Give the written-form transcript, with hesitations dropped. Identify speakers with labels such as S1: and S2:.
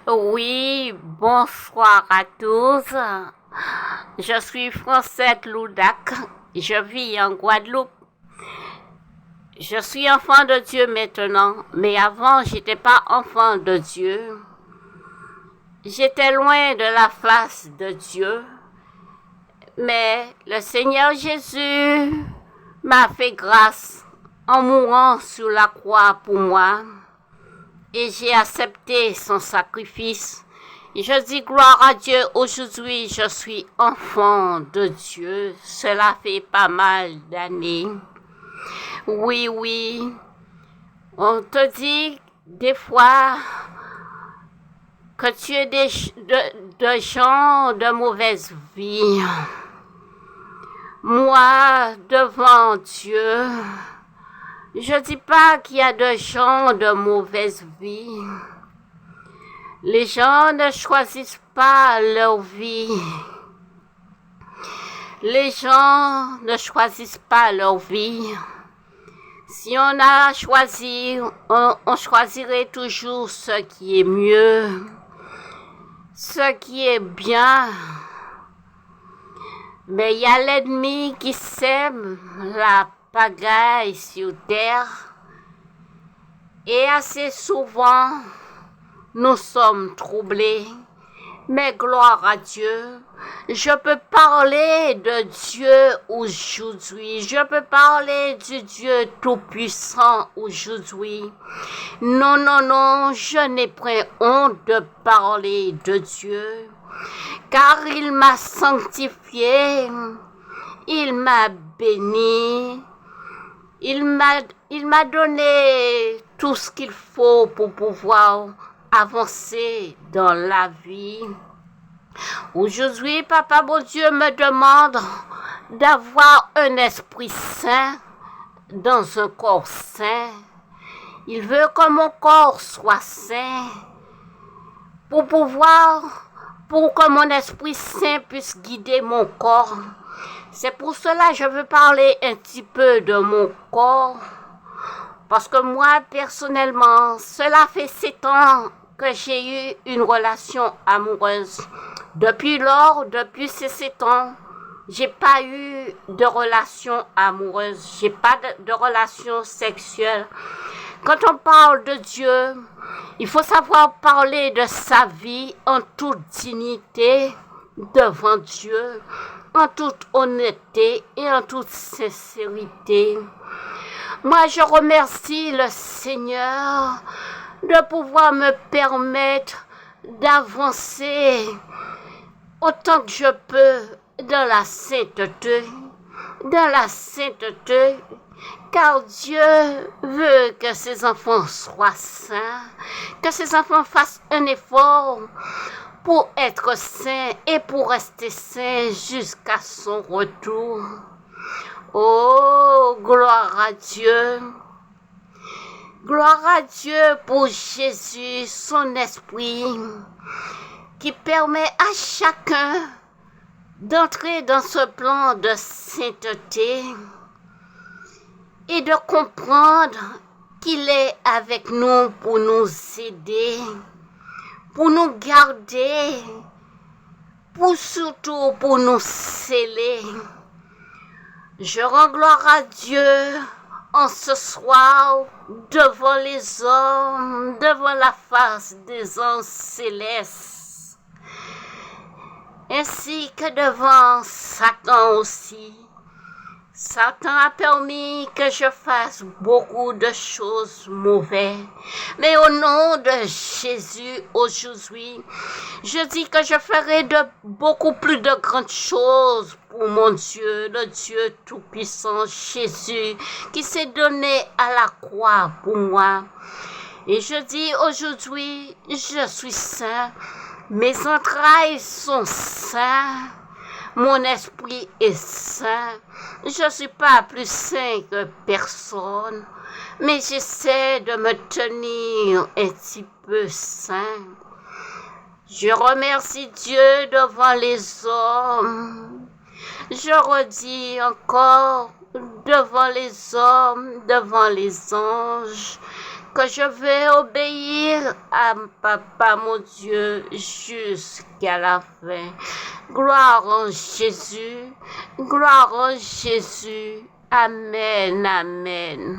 S1: Oui, bonsoir à tous. Je suis Francette Loudac. Je vis en Guadeloupe. Je suis enfant de Dieu maintenant, mais avant, j'étais pas enfant de Dieu. J'étais loin de la face de Dieu. Mais le Seigneur Jésus m'a fait grâce en mourant sur la croix pour moi. Et j'ai accepté son sacrifice. Et je dis gloire à Dieu, aujourd'hui je suis enfant de Dieu. Cela fait pas mal d'années. Oui, on te dit des fois que tu es de gens de mauvaise vie. Moi, devant Dieu, je dis pas qu'il y a de gens de mauvaise vie. Les gens ne choisissent pas leur vie. Les gens ne choisissent pas leur vie. Si on a choisi, on choisirait toujours ce qui est mieux, ce qui est bien. Mais il y a l'ennemi qui sème la pagaille sur terre. Et assez souvent, nous sommes troublés. Mais gloire à Dieu, je peux parler de Dieu aujourd'hui. Je peux parler du Dieu Tout-Puissant aujourd'hui. Non, je n'ai point honte de parler de Dieu. Car il m'a sanctifié, il m'a béni, il m'a donné tout ce qu'il faut pour pouvoir avancer dans la vie. Aujourd'hui, Papa bon Dieu me demande d'avoir un esprit saint dans un corps saint. Il veut que mon corps soit saint pour que mon esprit saint puisse guider mon corps. C'est pour cela que je veux parler un petit peu de mon corps. Parce que moi, personnellement, cela fait 7 ans que j'ai eu une relation amoureuse. Depuis ces 7 ans, j'ai pas eu de relation amoureuse. J'ai pas de relation sexuelle. Quand on parle de Dieu, il faut savoir parler de sa vie en toute dignité devant Dieu, en toute honnêteté et en toute sincérité. Moi, je remercie le Seigneur de pouvoir me permettre d'avancer autant que je peux dans la sainteté, car Dieu veut que ses enfants soient saints, que ses enfants fassent un effort pour être saints et pour rester saints jusqu'à son retour. Oh, gloire à Dieu. Gloire à Dieu pour Jésus, son esprit, qui permet à chacun d'entrer dans ce plan de sainteté et de comprendre qu'il est avec nous pour nous aider, pour nous garder, surtout pour nous sceller. Je rends gloire à Dieu en ce soir devant les hommes, devant la face des anges célestes, ainsi que devant Satan aussi. Satan a permis que je fasse beaucoup de choses mauvaises. Mais au nom de Jésus, aujourd'hui, je dis que je ferai beaucoup plus de grandes choses pour mon Dieu, le Dieu Tout-Puissant, Jésus, qui s'est donné à la croix pour moi. Et je dis aujourd'hui, je suis saint, mes entrailles sont saintes. Mon esprit est saint. Je ne suis pas plus saint que personne, mais j'essaie de me tenir un petit peu saint. Je remercie Dieu devant les hommes. Je redis encore devant les hommes, devant les anges, que je vais obéir à Papa mon Dieu jusqu'à la fin. Gloire en Jésus, gloire en Jésus. Amen, amen.